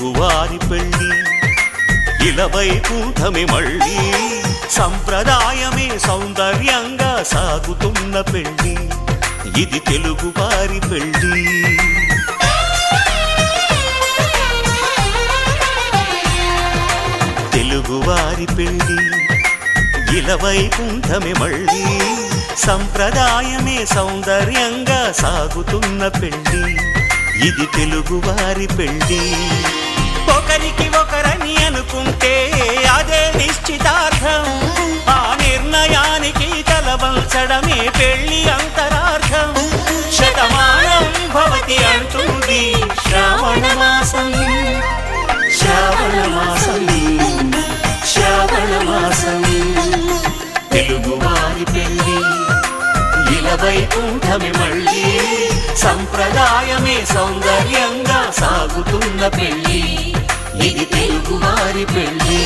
తెలుగువారి పెళ్ళి ఇలవైకుంఠమే మళ్ళీ సంప్రదాయమే సౌందర్యంగా సాగుతున్న పెళ్ళి ఇది తెలుగువారి పెళ్ళి తెలుగువారి పెళ్ళి ఇలవైకుంఠమే మళ్ళీ సంప్రదాయమే సౌందర్యంగా సాగుతున్న పెళ్ళి ఇది తెలుగువారి పెళ్ళి ఒకరికి ఒకరని అనుకుంటే అదే నిశ్చితార్థం ఆ నిర్ణయానికి తలవంచడమే పెళ్ళి అంతరార్థం శతమానం భవతి అంటుంది శ్రావణ మాసం శ్రావణ మాసం శ్రావణ మాసం తెలుగువారి పెళ్ళి ఇలవైకుంఠమే మళ్ళీ సంప్రదాయమే సౌందర్యంగా సాగుతున్న పెళ్ళి ఇది తెలుగువారి పెళ్ళి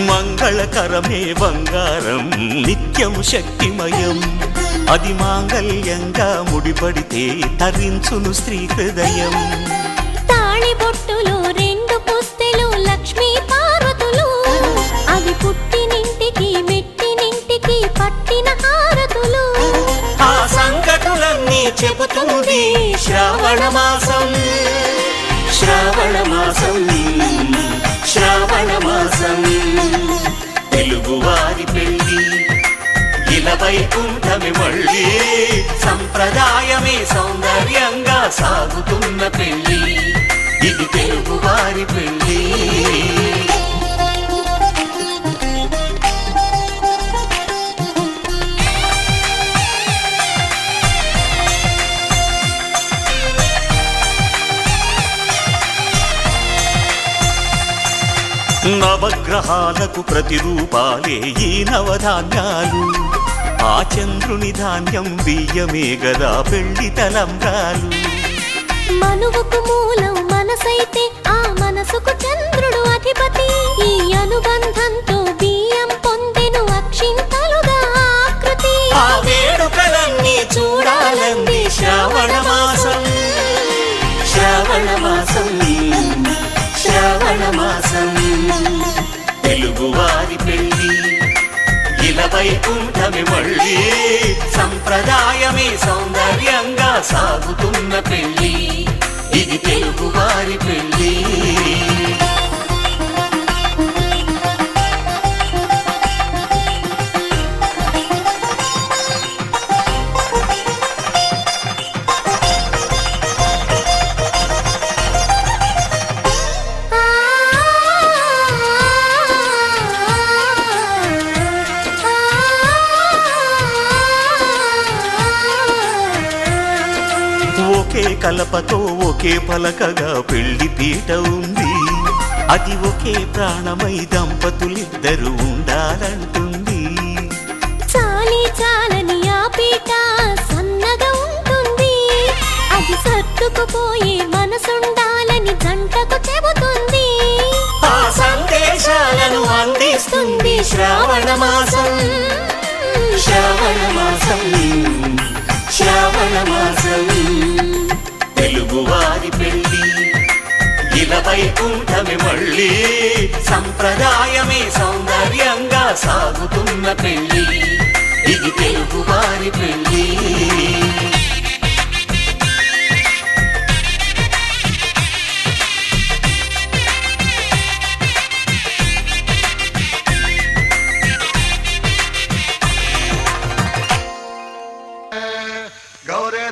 మంగళకరమే బంగారం నిత్యం శక్తిమయం అది మాంగళ్యంగా ముడిపడితే తరించును స్త్రీ హృదయం తాళిబొట్టులు రెండు పుస్తెలు లక్ష్మీ పార్వతులు అవి పుట్టినింటికి మెట్టినింటికి పట్టిన హారతులు ఆ సంగతులన్నీ చెబుతుంది శ్రావణ మాసం శ్రావణ మాసం శ్రావణ మాసం తెలుగువారి పెళ్ళి ఇలవైకుంఠమే మళ్ళీ సంప్రదాయమే సౌందర్యంగా సాగుతున్న పెళ్ళి ఇది తెలుగువారి పెళ్ళి నవగ్రహాలకు ప్రతిరూపాలే ఈ నవధాన్యాలు ఆ చంద్రుని ధాన్యం బియ్యమే గదా పెళ్లి తలంబ్రాలు మనువుకు మూలం మనసైతే ఆ మనసుకు చంద్రుడు అధిపతి ఈ అనుబంధంతో బియ్యం పొందెను అక్షింతలుగా ఆకృతి ఆ వేడుకలన్నీ చూడాలంది శ్రావణ మాసం శ్రావణ మాసం శ్రావణ మాసం తెలుగువారి పెళ్ళి ఇలవైకుంఠమే మళ్ళీ సంప్రదాయమే సౌందర్యంగా సాగుతున్న పెళ్ళి ఇది తెలుగువారి పెళ్ళి ఒకే కలపతో ఒకే పలకగా పెళ్లి పీట ఉంది అది ఒకే ప్రాణమై దంపతులిద్దరు ఉండాలంటుంది చాలి చాలని ఆ పీట సన్నగా ఉంటుంది అది సర్దుకుపోయే మనసుండాలని జంటకు చెబుతుంది ఆ సందేశాలను అందిస్తుంది శ్రావణ మాసం శ్రావణ మాసం శ్రావణ మాసం తెలుగువారి పెళ్ళి ఇలవైకుంఠమే మళ్ళీ సంప్రదాయమే సౌందర్యంగా సాగుతున్న పెళ్ళి ఇది తెలుగువారి పెళ్ళి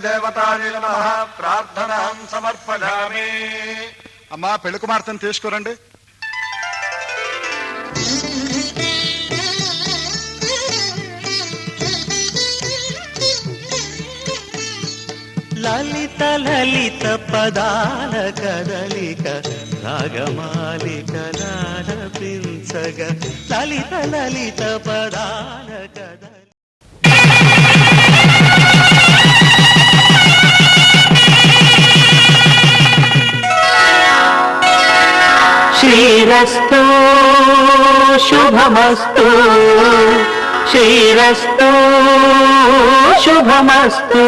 దేవతాయ నమః ప్రార్థనాం సమర్పయామి. అమ్మా పెళ్లి కుమార్తెను తీసుకురండి. లలిత లలిత పదాల కదలిక రాగమాలిక నాలపించగ లలిత లలిత పదాల కదలిక శ్రీరస్తు శుభమస్తు శ్రీరస్తు శుభమస్తు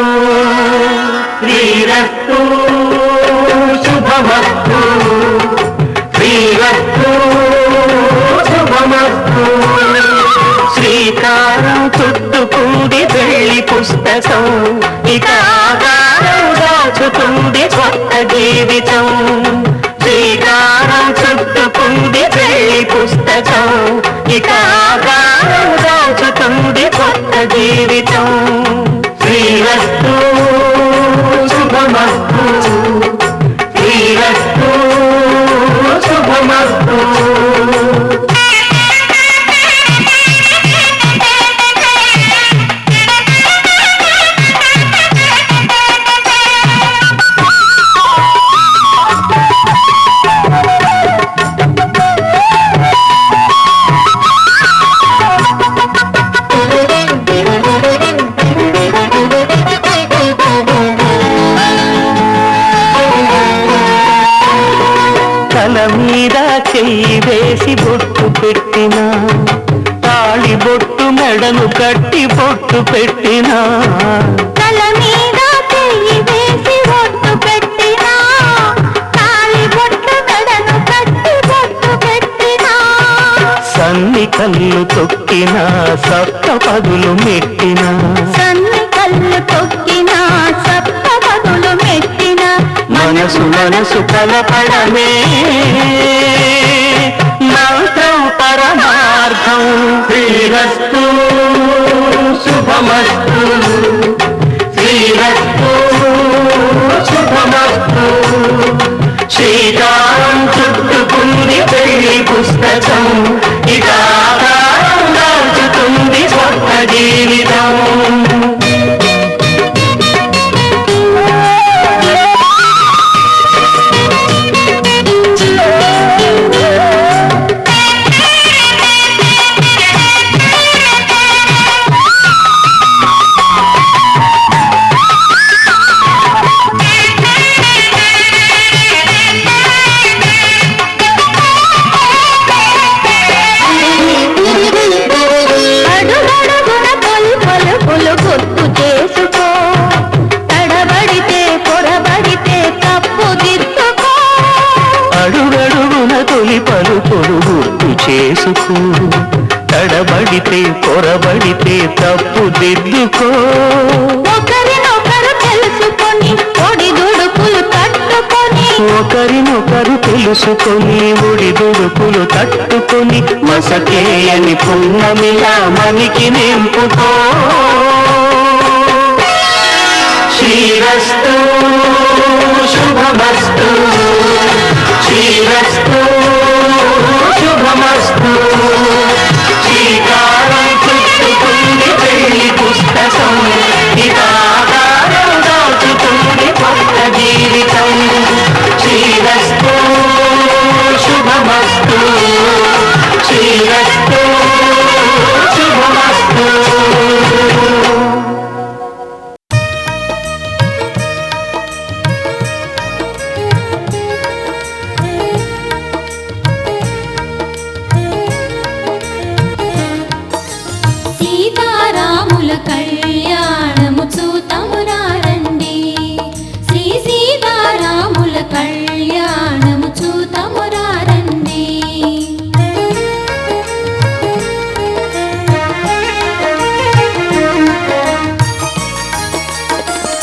శ్రీరస్తు శుభమస్తు శ్రీరస్తు శుభమస్తు శ్రీకారం చుట్టుకుంది పెళ్లి పుస్తకం ఇక ఆకారం దాచుతుంది కొత్త జీవితం శ్రీకారం చుట్టుకుంది పెళ్లి పుస్తకం ఇక ఆకారం దాచుతుంది కొత్త జీవితం శ్రీరస్తు శుభమస్తు శ్రీరస్తు శుభమస్తు మీద చెయ్యి వేసి బొట్టు పెట్టినా తాళి బొట్టు మెడను కట్టి బొట్టు పెట్టినా తల మీద చెయ్యి వేసి బొట్టు పెట్టినా తాళి బొట్టు మెడను కట్టి బొట్టు పెట్టినా సన్ని కళ్ళు తొక్కినా సప్త పదులు మెట్టినా సన్ని కళ్ళు తొక్కినా సప్త పదులు మెట్టినా మనసు మనసు కలపడమే మంత్రం పరమార్థం శ్రీరస్తు శుభమస్తు శ్రీరస్తు శుభమస్తు శ్రీకారం చుట్టుకుంది పెళ్లి పుస్తకం ఇక ఆకారం దాచుతుంది కొత్త జీవితం చేసుకో తడబడితే పొరబడితే తప్పు దిద్దుకో ఒకరినొకరు తెలుసుకొని ఒడిదుడుకులు తట్టుకొని ఒకరినొకరు తెలుసుకొని ఒడిదుడుకులు తట్టుకొని మసకేయని పున్నమిలా మనికి నింపుకో శ్రీరస్తు శుభమస్తు శ్రీరస్తు శుభమస్తు శ్రీకారం చుట్టుకుంది పెళ్లి పుస్తకం ఇక ఆకారం దాచుతుంది కొత్త జీవితం శ్రీరస్తు శుభమస్తు శ్రీరస్తు శుభమస్తు సీతారాముల కళ్యాణము చూతమురారండి శ్రీ సీతారాముల కళ్యాణము చూతమురారండి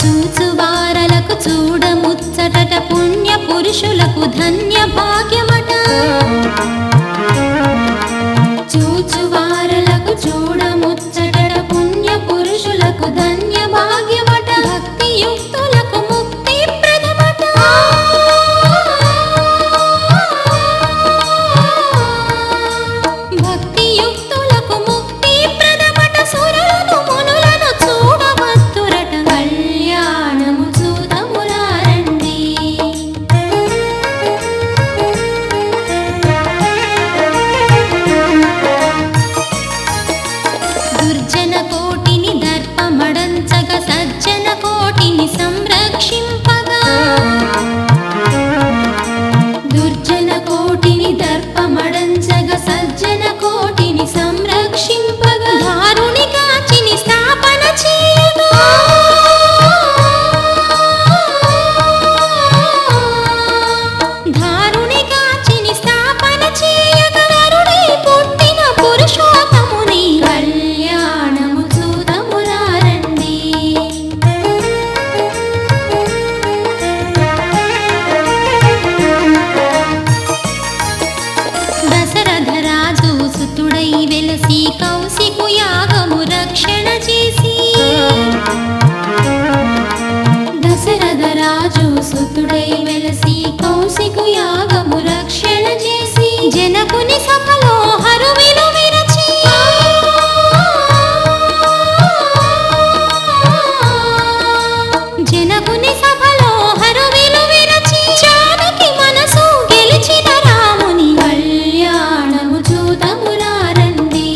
చూచువారలకు చూడముచ్చటట పుణ్య పురుషులకు ధన్య భాగ్యమట చూచువారలకు చూడముచ్చటట పుణ్య పురుషులకు ధన్య భాగ్యమట భక్తి యుక్తులకు ముక్తి ప్రదమట భక్తి యుక్తులకు ముక్తి ప్రదమట సురులను మునులను చూడవత్తురట కళ్యాణము చూత యాగము రక్షణ చేసి జనకుని సభలో హరువిలు విరచి జనకుని సభలో హరువిలు విరచి జానకి మనసు గెలిచిన రాముని కళ్యాణము చూతమురారండి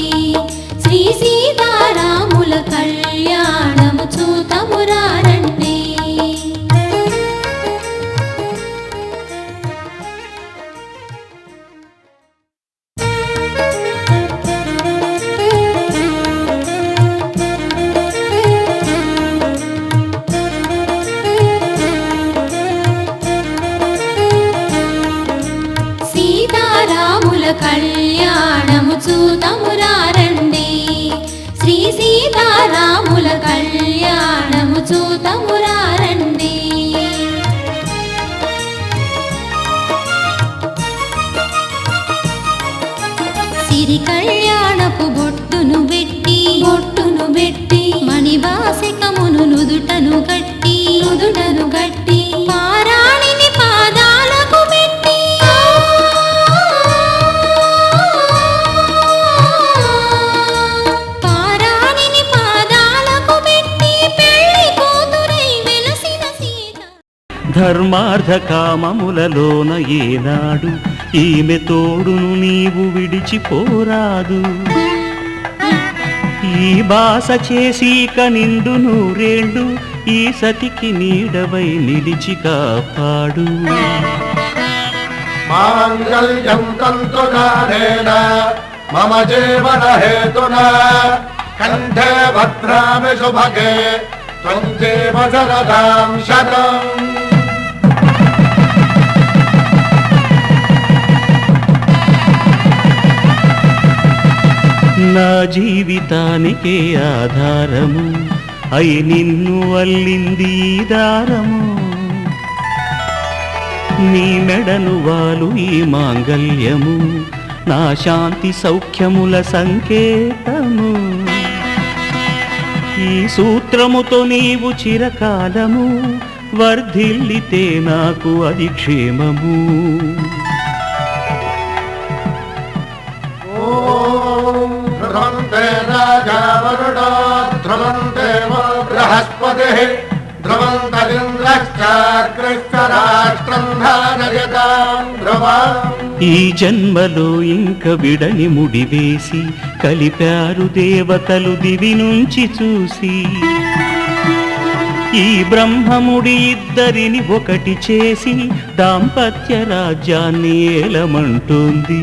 శ్రీ సీతారాముల కళ్యాణము చూతమురారండి. సీతారాముల కళ్యాణము చూతమురారండి శ్రీ సీతారాముల కళ్యాణము చూతమురారండి. సిరి కళ్యాణపు బొట్టును పెట్టి మణివాసికమును నుదుటను గట్టి పారాణిని పాదాలకు పెట్టి పారాణిని పాదాలకు పెట్టి పెళ్లి కూతురై వెలసిన సీత. ధర్మార్థ కామములలోన ఏనాడు ఈమె తోడును నీవు విడిచిపోరాదు. ఈ బాస చేసి కనిందు నూరేళ్ళు ఈ సతికి నీడవై నిలిచి కాపాడు. మాంగళ్యం తంతునానేన మమ జీవన హేతునా కంఠే భద్రామి శుభగే త్వం జీవ శరదాం శతం. నా జీవితానికే ఆధారము అయి నిన్ను అల్లింది ఈ దారము. నీ మెడను వాలు ఈ మాంగల్యము నా శాంతి సౌఖ్యముల సంకేతము. ఈ సూత్రముతో నీవు చిరకాలము వర్ధిల్లితే నాకు అది క్షేమము. ధ్రువంతే రాజా వరుణో ధ్రువంతే బృహస్పతిః ధ్రువంతరింద్రశ్చాగ్రశ్చ రాష్ట్రం ధారయతాం ధ్రువం. ఈ జన్మలో ఇంక విడని ముడివేసి కలిపారు దేవతలు దివి నుంచి చూసి. ఈ బ్రహ్మముడి ఇద్దరిని ఒకటి చేసి దాంపత్య రాజ్యాన్ని ఏలమంటుంది.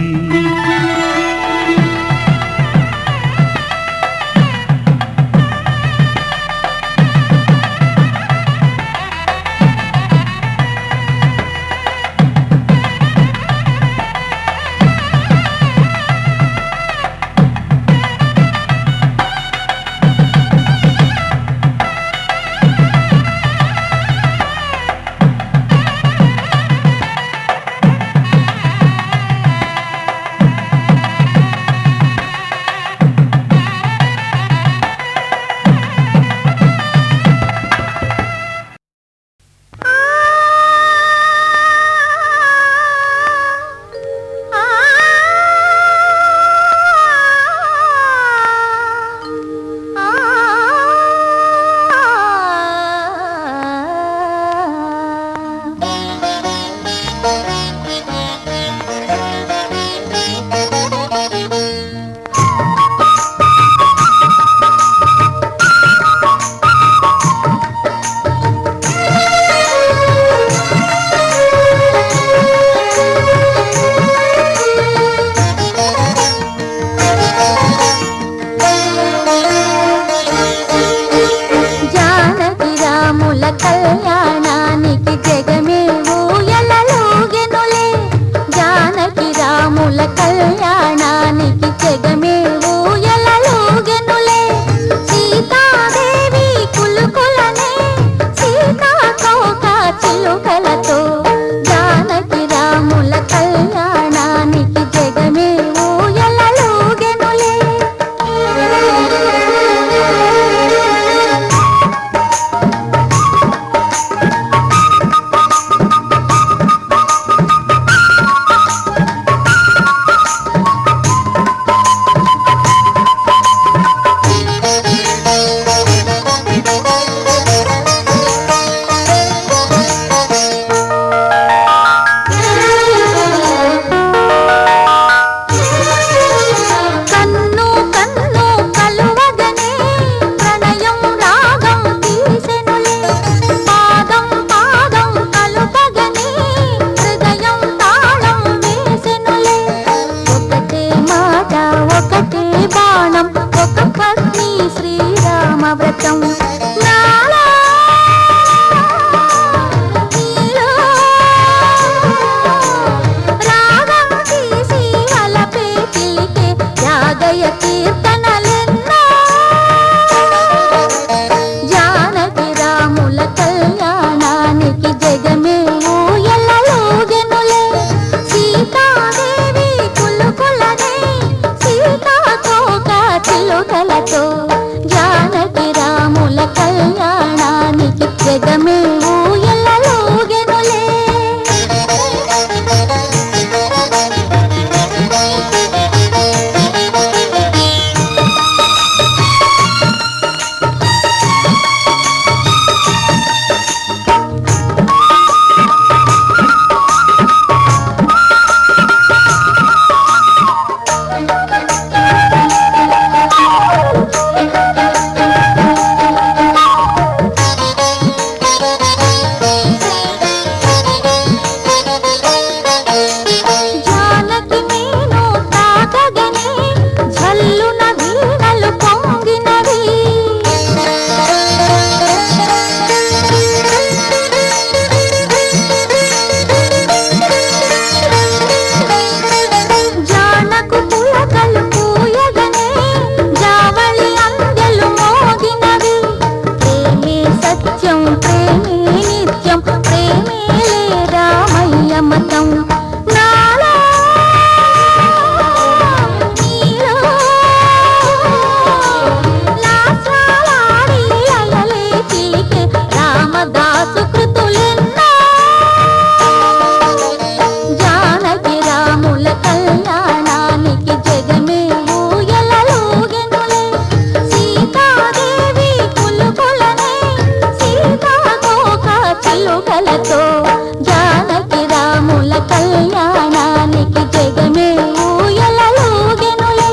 వ్రతం నాలో నీలో రాగం తీసి వలపే చిలికే యాగయ కీర్తనలెన్నో జానకి రాముల కళ్యాణానికి జగమే ఊయలలోగెనులే సీతాదేవి కులుకులనే సీతాకోక చిలుకలతో జానకి రాముల కళ్యాణానికి జగమే ఊయలలోగెనులే జానకి నేను తాకగనే జల్లున వీణలు పొంగినవి జానకు పులకలు పూయగనే జావళి అందెలు మోగినవి ప్రేమే సత్యం ప్రేమే నిత్యం ప్రేమే రామయ్య మతం నాలో నీలో లాస్యాలాడి అలలే చిలికే రామదాసు కృతులెన్నో జానకి రాముల కళ్యాణానికి జగమే ఊయలలోగెనులే సీతాదేవి కులుకులనే సీతాకోక చిలుకలతో జానకి రాముల కళ్యాణానికి జగమే ఊయలలోగెనులే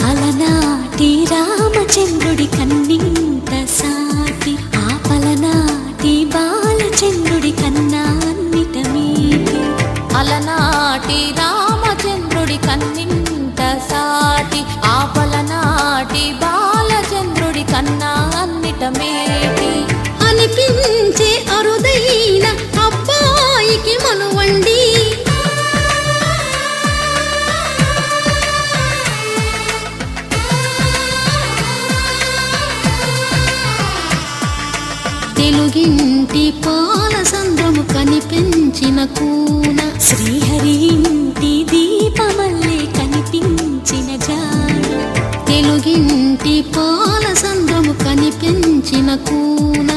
అలనాటి రామచంద్రుడి కన్నింత సాటి ఆపలనాటి బాలచంద్రుడి కన్నా అన్నిట మీటి అలనాటి రామచంద్రుడి కన్నింత సాటి ఆపలనాటి బాలచంద్రుడి కన్నా అన్నిట మేటి అనిపించే అరుదైన అబ్బాయికి మనువండి తెలుగింటి పాల సంద్రము కనిపించిన కూన శ్రీహరి ఇంటి దీపమల్లే కనిపించిన జాన తెలుగింటి పాల సంద్రము కనిపించిన కూన